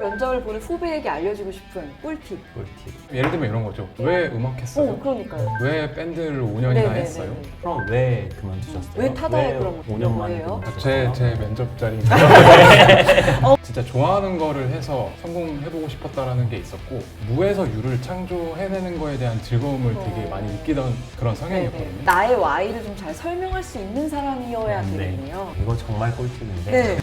면접을 보는 후배에게 알려주고 싶은 꿀팁. 예를 들면 이런 거죠. 왜 음악 했어요? 그러니까요. 왜 밴드를 5년이나 네네네네. 했어요? 그럼 왜 그만두셨어요? 왜 타다에 그럼 5년 만에 왜요? 그만두셨어요? 제 면접 자리인데 진짜 좋아하는 거를 해서 성공해보고 싶었다라는 게 있었고 무에서 유를 창조해내는 거에 대한 즐거움을 되게 많이 느끼던 그런 성향이었거든요. 나의 Y를 좀 잘 설명할 수 있는 사람이어야 되겠네요. 이거 정말 꿀팁인데 네.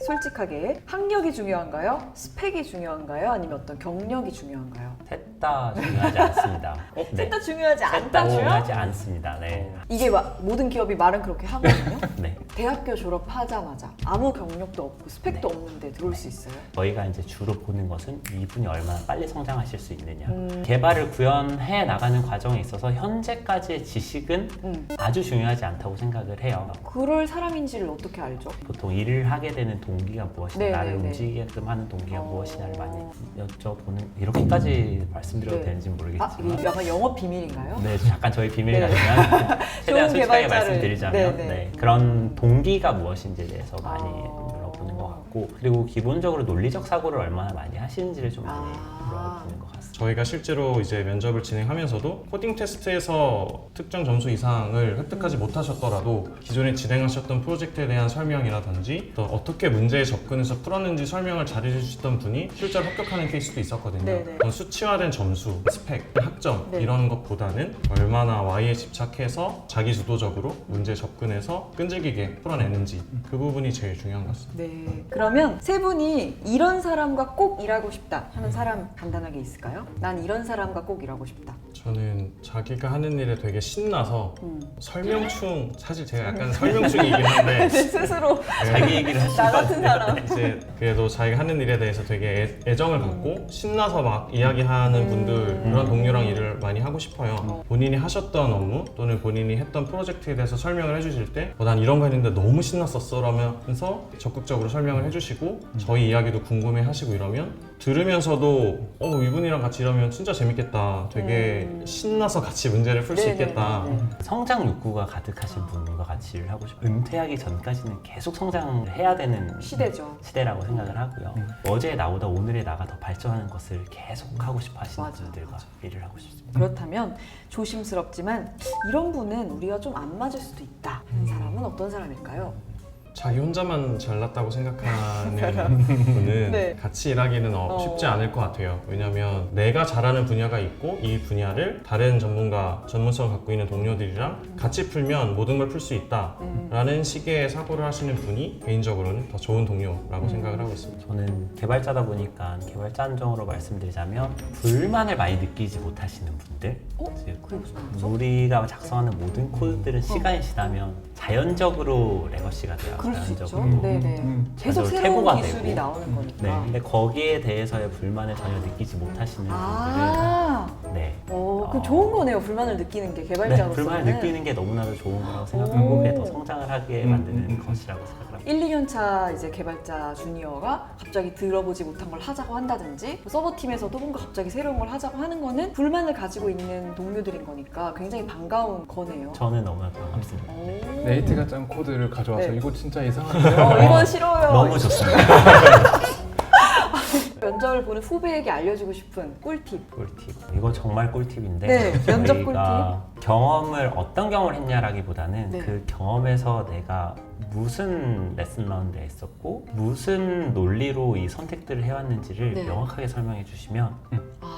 솔직하게 학력이 중요한가요? 스펙이 중요한가요? 아니면 어떤 경력이 중요한가요? 셋 다 중요하지 않습니다. 셋 다 중요하지 셋 다 않다고요? 중요하지 않습니다. 네. 이게 모든 기업이 말은 그렇게 하거든요. 네. 대학교 졸업하자마자 아무 경력도 없고 스펙도 없는데 들어올 수 있어요? 저희가 이제 주로 보는 것은 이분이 얼마나 빨리 성장하실 수 있느냐. 개발을 구현해 나가는 과정에 있어서 현재까지의 지식은 아주 중요하지 않다고 생각을 해요. 그럴 사람인지를 어떻게 알죠? 보통 일을 하게 되는 동기가 무엇이냐, 네네네. 나를 움직이게끔 하는 동기가 무엇이냐를 많이 여쭤보는, 이렇게까지 말씀드려도 네. 되는지 아, 모르겠지만 이게 약간 영업 비밀인가요? 네, 잠깐 저희 비밀 네. 같지만 최대한 좋은 솔직하게 개발자를- 말씀드리자면 네네. 네, 그런 동기가 무엇인지에 대해서 많이 물어보는 것 같고, 그리고 기본적으로 논리적 사고를 얼마나 많이 하시는지를 좀 많이 물어보는 것 같습니다. 저희가 실제로 이제 면접을 진행하면서도 코딩 테스트에서 특정 점수 이상을 획득하지 못하셨더라도 기존에 진행하셨던 프로젝트에 대한 설명이라든지 또 어떻게 문제에 접근해서 풀었는지 설명을 잘 해주셨던 분이 실제로 합격하는 케이스도 있었거든요. 네네. 수치화된 점수, 스펙, 학점 네. 이런 것보다는 얼마나 Y에 집착해서 자기 주도적으로 문제에 접근해서 끈질기게 풀어내는지 그 부분이 제일 중요한 것 같습니다. 네. 그러면 세 분이 이런 사람과 꼭 일하고 싶다 하는 사람 간단하게 있을까요? 난 이런 사람과 꼭 일하고 싶다. 저는 자기가 하는 일에 되게 신나서 설명충, 사실 제가 약간 설명충이긴 한데 스스로 자기 얘기를 하시는 나 같은 사람. 이제 그래도 자기가 하는 일에 대해서 되게 애정을 갖고 신나서 막 이야기하는 분들, 그런 동료랑 일을 많이 하고 싶어요. 본인이 하셨던 업무 또는 본인이 했던 프로젝트에 대해서 설명을 해주실 때 난 이런 거 했는데 너무 신났었어 라면서 적극적으로 설명을 해주시고 저희 이야기도 궁금해 하시고 이러면 들으면서도 이분이랑 같이 일하면 진짜 재밌겠다, 되게 신나서 같이 문제를 풀 수 네네네. 있겠다. 성장 욕구가 가득하신 분과 같이 일을 하고 싶어요. 은퇴하기 전까지는 계속 성장을 해야 되는 시대죠. 시대라고 생각을 하고요. 어제에 나보다 오늘에 나가 더 발전하는 것을 계속 하고 싶어 하시는 맞아, 분들과 맞아. 일을 하고 싶습니다. 그렇다면 조심스럽지만 이런 분은 우리가 좀 안 맞을 수도 있다 하는 사람은 어떤 사람일까요? 자기 혼자만 잘났다고 생각하는 분은 네. 같이 일하기는 쉽지 않을 것 같아요. 왜냐하면 내가 잘하는 분야가 있고 이 분야를 다른 전문성을 갖고 있는 동료들이랑 같이 풀면 모든 걸 풀 수 있다라는 식의 사고를 하시는 분이 개인적으로는 더 좋은 동료라고 생각을 하고 있습니다. 저는 개발자다 보니까 개발자 한정으로 말씀드리자면 불만을 많이 느끼지 못하시는 분들, 즉 그게 무슨 말이죠? 우리가 작성하는 모든 코드들은 시간이 지나면 자연적으로 레거시가 돼요. 그럴 수 있죠. 자연적으로. 네네. 계속 자연적으로 새로운 퇴보가 기술이 되고. 나오는 거니까. 네, 근데 거기에 대해서의 불만을 전혀 느끼지 못하시는 아, 분들은 네, 그럼 좋은 거네요. 불만을 느끼는 게 네, 개발자로서는. 불만을 느끼는 게 너무나도 좋은 거라고 생각하고 그게 더 성장을 하게 만드는 것이라고 생각을 합니다. 1, 2년 차 이제 개발자 주니어가 갑자기 들어보지 못한 걸 하자고 한다든지 서버팀에서도 뭔가 갑자기 새로운 걸 하자고 하는 거는 불만을 가지고 있는 동료들인 거니까 굉장히 반가운 거네요. 저는 너무나 반갑습니다. 오. 네이트가 짠 코드를 가져와서 네. 이거 진짜 이상한데요? 이건 싫어요. 너무 좋습니다. 면접을 보는 후배에게 알려주고 싶은 꿀팁. 꿀팁. 이거 정말 꿀팁인데 네, 면접 저희가 경험을 어떤 경험을 했냐라기보다는 네. 그 경험에서 내가 무슨 레슨 런을 했었고 무슨 논리로 이 선택들을 해왔는지를 네. 명확하게 설명해 주시면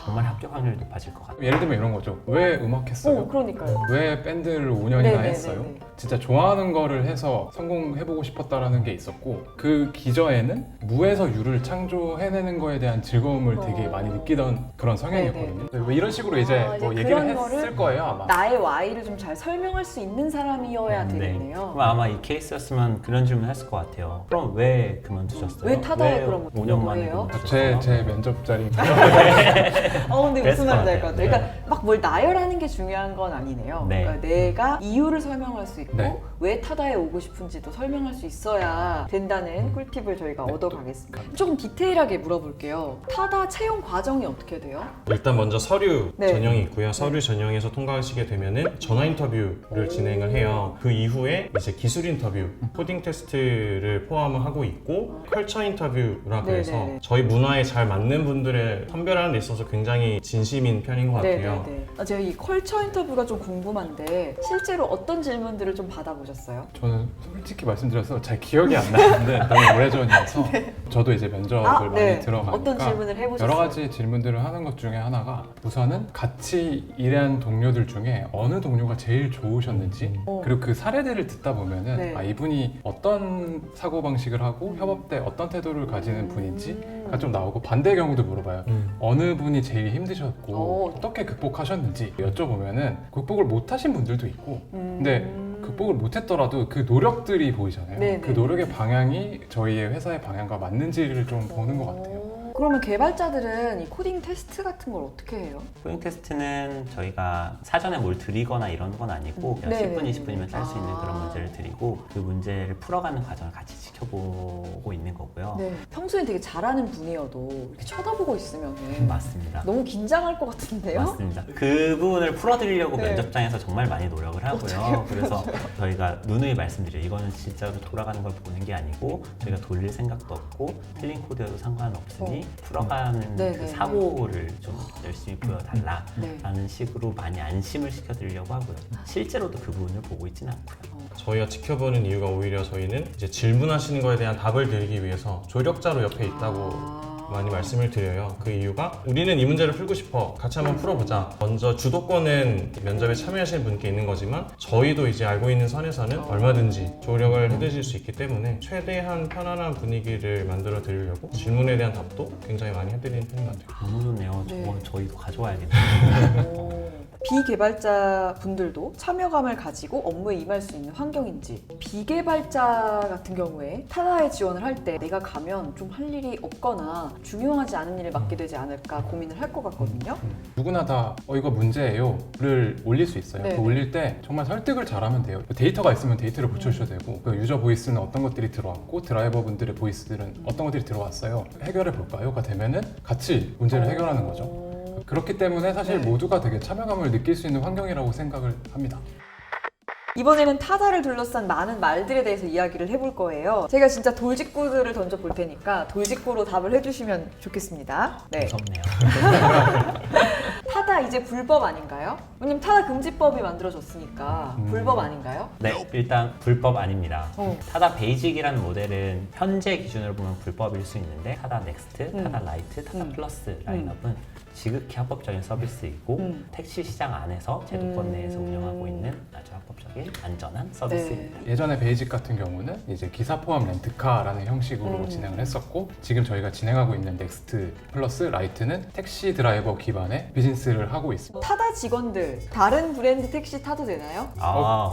정말 합격 확률이 높아질 것 같아요. 예를 들면 이런 거죠. 왜 음악 했어요? 그러니까요. 왜 밴드를 5년이나 네네네네. 했어요? 진짜 좋아하는 거를 해서 성공해보고 싶었다라는 게 있었고 그 기저에는 무에서 유를 창조해내는 거에 대한 즐거움을 되게 많이 느끼던 그런 성향이었거든요. 왜 이런 식으로 이제 이제 뭐 얘기를 그런 했을 거를 거예요 아마. 나의 Y를 좀 잘 설명할 수 있는 사람이어야 네. 되겠네요. 그럼 아마 이 케이스였으면 들었으면 그런 질문 했을 것 같아요. 그럼 왜 그만두셨어요? 왜 타다에 왜 그럼 5년 만에 뭐예요? 그만두셨어요? 제 면접 자리 근데 그랬을 무슨 것 말인지 알 것 같아요. 같아요. 그러니까 막 뭘 나열하는 게 중요한 건 아니네요. 네. 그러니까 내가 이유를 설명할 수 있고 네. 왜 타다에 오고 싶은지도 설명할 수 있어야 된다는 꿀팁을 저희가 얻어가겠습니다. 조금 디테일하게 물어볼게요. 타다 채용 과정이 어떻게 돼요? 일단 먼저 서류 네. 전형이 있고요. 서류 전형에서 통과하시게 되면은 전화 인터뷰를 진행을 해요. 그 이후에 이제 기술 인터뷰, 코딩 테스트를 포함을 하고 있고 컬처 인터뷰라 그래서 네네네. 저희 문화에 잘 맞는 분들을 선별하는 데 있어서 굉장히 진심인 편인 것 같아요. 네네네. 제가 이 컬처 인터뷰가 좀 궁금한데 실제로 어떤 질문들을 좀 받아보셨어요? 저는 솔직히 말씀드려서 잘 기억이 안 나는데 너무 오래전이어서 저도 이제 면접을 많이 네. 들어가니까 어떤 질문을 해보셨어요? 여러 가지 질문들을 하는 것 중에 하나가 우선은 같이 일한 동료들 중에 어느 동료가 제일 좋으셨는지 그리고 그 사례들을 듣다 보면은 네. 아 이분이 어떤 사고방식을 하고 협업 때 어떤 태도를 가지는 분인지가 좀 나오고 반대 경우도 물어봐요. 어느 분이 제일 힘드셨고 어떻게 극복하셨는지 여쭤보면은 극복을 못하신 분들도 있고 근데 극복을 못했더라도 그 노력들이 보이잖아요. 네네. 그 노력의 방향이 저희의 회사의 방향과 맞는지를 좀 보는 것 같아요. 그러면 개발자들은 이 코딩 테스트 같은 걸 어떻게 해요? 코딩 테스트는 저희가 사전에 뭘 드리거나 이런 건 아니고 그냥 네네. 10분, 20분이면 할 수 있는 그런 문제를 드리고 그 문제를 풀어가는 과정을 같이 지켜보고 있는 거고요. 네. 평소엔 되게 잘하는 분이어도 이렇게 쳐다보고 있으면 맞습니다. 너무 긴장할 것 같은데요? 맞습니다. 그 부분을 풀어드리려고 네. 면접장에서 정말 많이 노력을 하고요. 그래서 저희가 누누이 말씀드려요. 이거는 진짜로 돌아가는 걸 보는 게 아니고 저희가 돌릴 생각도 없고 틀린 코드여도 상관없으니 풀어가는 네네. 그 사고를 좀 열심히 보여달라라는 네. 식으로 많이 안심을 시켜드리려고 하고요. 실제로도 그 부분을 보고 있지는 않고요. 저희가 지켜보는 이유가 오히려 저희는 이제 질문하시는 거에 대한 답을 드리기 위해서 조력자로 옆에 있다고 많이 말씀을 드려요. 그 이유가 우리는 이 문제를 풀고 싶어. 같이 한번 풀어보자. 먼저 주도권은 면접에 참여하시는 분께 있는 거지만 저희도 이제 알고 있는 선에서는 얼마든지 조력을 해드릴 수 있기 때문에 최대한 편안한 분위기를 만들어 드리려고 질문에 대한 답도 굉장히 많이 해드리는 편인 것 같아요. 너무 좋네요. 네. 저건 저희도 가져와야겠네요. 비개발자 분들도 참여감을 가지고 업무에 임할 수 있는 환경인지 비개발자 같은 경우에 타다에 지원을 할 때 내가 가면 좀 할 일이 없거나 중요하지 않은 일을 맡게 되지 않을까 고민을 할 것 같거든요. 누구나 다 이거 문제예요를 올릴 수 있어요. 네. 그 올릴 때 정말 설득을 잘하면 돼요. 데이터가 있으면 데이터를 붙여주셔도 되고 그 유저 보이스는 어떤 것들이 들어왔고 드라이버 분들의 보이스들은 어떤 것들이 들어왔어요. 해결해 볼까요?가 되면은 같이 문제를 해결하는 거죠. 그렇기 때문에 사실 네. 모두가 되게 참여감을 느낄 수 있는 환경이라고 생각을 합니다. 이번에는 타다를 둘러싼 많은 말들에 대해서 이야기를 해볼 거예요. 제가 진짜 돌직구들을 던져볼 테니까 돌직구로 답을 해주시면 좋겠습니다. 네. 무섭네요. 타다 이제 불법 아닌가요? 왜냐면 타다 금지법이 만들어졌으니까 불법 아닌가요? 네, 일단 불법 아닙니다. 어. 타다 베이직이라는 모델은 현재 기준으로 보면 불법일 수 있는데 타다 넥스트, 타다 라이트, 타다 플러스 라인업은 지극히 합법적인 서비스이고 택시 시장 안에서 제도권 내에서 운영하고 있는 아주 합법적인 안전한 서비스입니다. 예전에 베이직 같은 경우는 이제 기사 포함 렌트카라는 형식으로 진행을 했었고 지금 저희가 진행하고 있는 넥스트 플러스 라이트는 택시 드라이버 기반의 비즈니스를 하고 있습니다. 타다 직원들 다른 브랜드 택시 타도 되나요?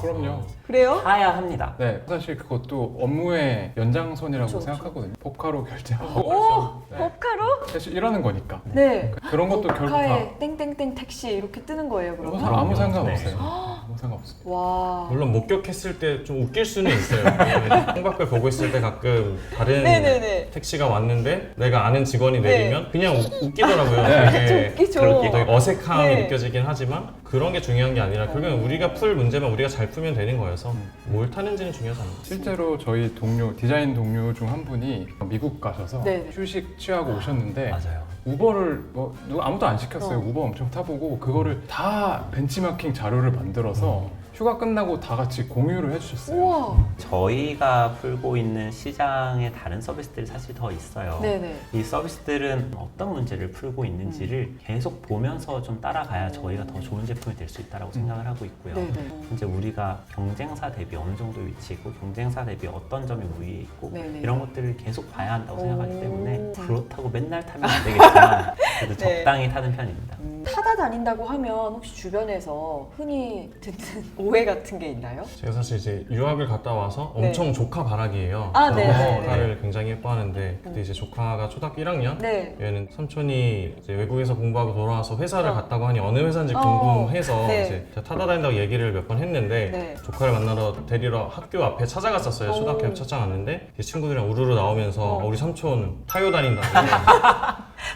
그럼요. 그래요? 타야 합니다. 네, 사실 그것도 업무의 연장선이라고 그쵸, 생각하거든요. 포카로 결제하고 오! 네. 법카로? 사실 이러는 거니까. 네. 그런 것도 결국 다 법카에 땡땡땡 택시 이렇게 뜨는 거예요, 그러면? 아무 상관없어요. 네. 아무 상관없어요. 와. 물론 목격했을 때 좀 웃길 수는 있어요. 창밖을 보고 있을 때 가끔 다른 네네네. 택시가 왔는데 내가 아는 직원이 네. 내리면 그냥 웃기더라고요. 네. 되게 웃기죠. 되게 어색함이 네. 느껴지긴 하지만 그런 게 중요한 게 아니라 결국엔 우리가 풀 문제만 우리가 잘 풀면 되는 거여서 뭘 타는지는 중요하지 않아요. 실제로 저희 동료, 디자인 동료 중 한 분이 미국 가셔서 네네. 휴식 취하고 오셨는데 맞아요. 우버를 누가 아무도 안 시켰어요. 우버 엄청 타보고 그거를 다 벤치마킹 자료를 만들어서 휴가 끝나고 다 같이 공유를 해주셨어요. 우와. 저희가 풀고 있는 시장에 다른 서비스들이 사실 더 있어요. 네네. 이 서비스들은 어떤 문제를 풀고 있는지를 계속 보면서 좀 따라가야 저희가 더 좋은 제품이 될 수 있다고 생각을 하고 있고요. 네네. 이제 우리가 경쟁사 대비 어느 정도 위치고 경쟁사 대비 어떤 점이 우위에 있고 네네. 이런 것들을 계속 봐야 한다고 생각하기 때문에 오. 그렇다고 맨날 타면 안 되겠지만 그래도 네. 적당히 타는 편입니다. 타다 다닌다고 하면 혹시 주변에서 흔히 듣는 오해 같은 게 있나요? 제가 사실 이제 유학을 갔다 와서 네. 엄청 조카 바라기예요. 아, 그래서 네네네. 조카를 굉장히 예뻐하는데 그때 이제 조카가 초등학교 1학년 네. 얘는 삼촌이 이제 외국에서 공부하고 돌아와서 회사를 갔다고 하니 어느 회사인지 어. 궁금해서 네. 이제 제가 타다 다닌다고 얘기를 몇 번 했는데 네. 조카를 만나러 데리러 학교 앞에 찾아갔었어요. 초등학교 앞에 찾아갔는데 이제 친구들이랑 우르르 나오면서 우리 삼촌 타요 다닌다고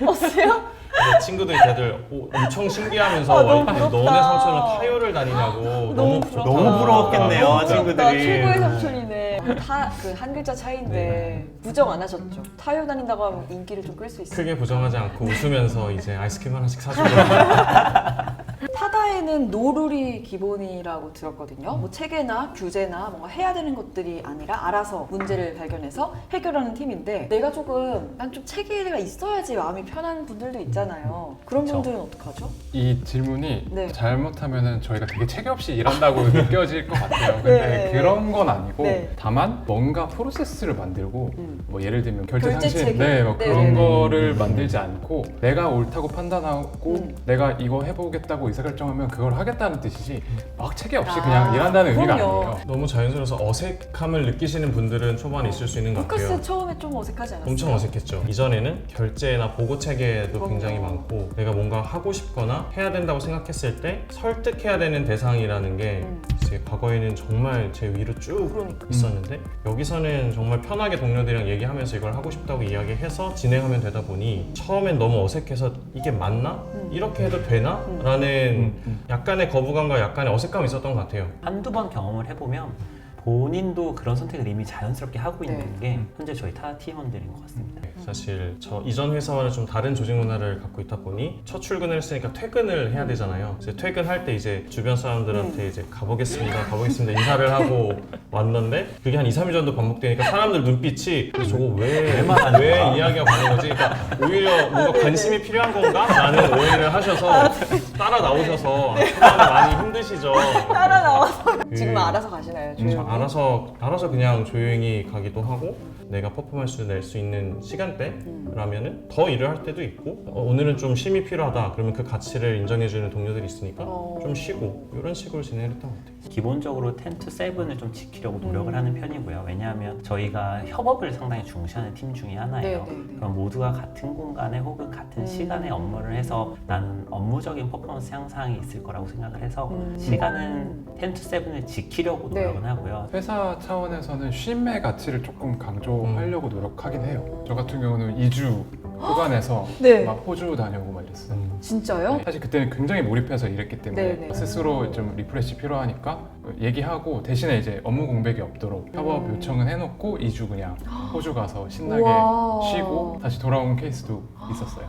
없어요? 근데 친구들이 다들 엄청 신기하면서 아, 너무 와, 부럽다. 너네 삼촌은 타요를 다니냐고 너무 부럽다. 너무 부러웠겠네요, 너무 부럽다. 친구들이. 최고의 삼촌이네. 그 한 글자 차이인데 네. 부정 안 하셨죠? 타요 다닌다고 하면 인기를 좀 끌 수 있어요. 크게 부정하지 않고 웃으면서 이제 아이스크림 하나씩 사주고 타다에는 노룰이 기본이라고 들었거든요. 뭐 체계나 규제나 뭔가 해야 되는 것들이 아니라 알아서 문제를 발견해서 해결하는 팀인데 내가 조금 난 좀 체계가 있어야지 마음이 편한 분들도 있잖아요. 그런 그쵸. 분들은 어떡하죠? 이 질문이 네. 잘못하면은 저희가 되게 체계 없이 일한다고 느껴질 것 같아요. 근데 네, 그런 건 아니고 네. 다만 뭔가 프로세스를 만들고 뭐 예를 들면 결제 결제 상신 체계. 네, 뭐 네, 그런 네, 네. 거를 만들지 않고 내가 옳다고 판단하고 음. 내가 이거 해보겠다고 의사결정하면 그걸 하겠다는 뜻이지 막 체계 없이 그냥 일한다는 의미가 그럼요. 아니에요. 너무 자연스러워서 어색함을 느끼시는 분들은 초반에 있을 수 있는 것 루카스 같아요. 처음에 좀 어색하지 않았어요? 엄청 어색했죠. 이전에는 결제나 보고 체계도 그럼요. 굉장히 많고 내가 뭔가 하고 싶거나 해야 된다고 생각했을 때 설득해야 되는 대상이라는 게 이제 과거에는 정말 제 위로 쭉 그러니까. 있었는데 여기서는 정말 편하게 동료들이랑 얘기하면서 이걸 하고 싶다고 이야기해서 진행하면 되다 보니 처음엔 너무 어색해서 이게 맞나? 이렇게 해도 되나? 라는 약간의 거부감과 약간의 어색감이 있었던 것 같아요. 한두 번 경험을 해보면 본인도 그런 선택을 이미 자연스럽게 하고 있는 네. 게 현재 저희 타 팀원들인 것 같습니다. 사실 저 이전 회사와는 좀 다른 조직 문화를 갖고 있다 보니 첫 출근을 했으니까 퇴근을 해야 되잖아요. 이제 퇴근할 때 이제 주변 사람들한테 이제 가보겠습니다 인사를 하고 왔는데 그게 한 2, 3일 정도 반복되니까 사람들 눈빛이 근데 저거 왜 이야기가 가는 거지? 그러니까 오히려 뭔가 관심이 필요한 건가? 라는 오해를 하셔서 따라 나오셔서 초반에 많이 힘드시죠. 따라 나와서 지금 그- 알아서 가시나요? 조용히? 알아서 그냥 조용히 가기도 하고 내가 퍼포먼스를 낼 수 있는 시간대라면은 더 일을 할 때도 있고 오늘은 좀 쉼이 필요하다 그러면 그 가치를 인정해주는 동료들이 있으니까 좀 쉬고 이런 식으로 진행을 했던 것 같아요. 기본적으로 10 to 7을 좀 지키려고 노력을 하는 편이고요. 왜냐하면 저희가 협업을 상당히 중시하는 팀 중에 하나예요. 네, 네, 네. 그럼 모두가 같은 공간에 혹은 같은 시간에 업무를 해서 나는 업무적인 퍼포먼스 향상이 있을 거라고 생각을 해서 시간은 10 to 7을 지키려고 네. 노력은 하고요. 회사 차원에서는 쉼의 가치를 조금 강조하려고 노력하긴 해요. 저 같은 경우는 2주 휴관에서 네. 막 호주 다녀오고 말렸어요. 진짜요? 사실 그때는 굉장히 몰입해서 일했기 때문에 네네. 스스로 좀 리프레시 필요하니까 얘기하고 대신에 이제 업무 공백이 없도록 협업 요청은 해놓고 2주 그냥 호주 가서 신나게 우와. 쉬고 다시 돌아온 케이스도 있었어요.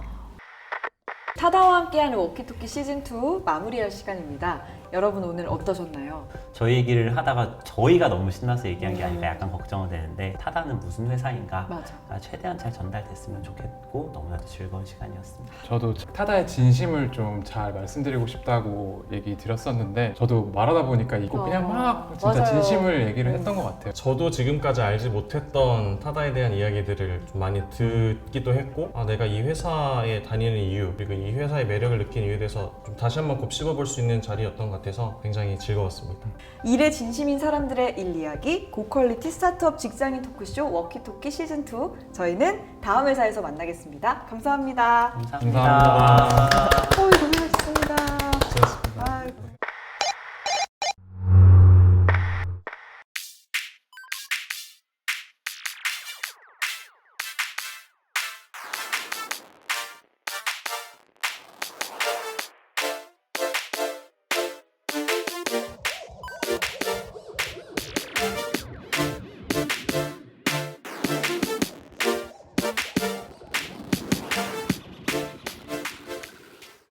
타다와 함께하는 워키토키 시즌2 마무리할 시간입니다. 여러분 오늘 어떠셨나요? 저희 얘기를 하다가 저희가 너무 신나서 얘기한 게 아니라 약간 걱정은 되는데 타다는 무슨 회사인가 맞아. 최대한 잘 전달됐으면 좋겠고 너무나도 즐거운 시간이었습니다. 저도 타다의 진심을 좀 잘 말씀드리고 싶다고 얘기 드렸었는데 저도 말하다 보니까 이거 그냥 막 진짜 맞아요. 진심을 얘기를 했던 것 같아요. 저도 지금까지 알지 못했던 타다에 대한 이야기들을 좀 많이 듣기도 했고 내가 이 회사에 다니는 이유 그리고 이 회사의 매력을 느낀 이유에 대해서 좀 다시 한번 곱씹어 볼 수 있는 자리였던 것 같아서 굉장히 즐거웠습니다. 일에 진심인 사람들의 일 이야기 고퀄리티 스타트업 직장인 토크쇼 워키토키 시즌2 저희는 다음 회사에서 만나겠습니다. 감사합니다. 감사합니다. 감사합니다. 이거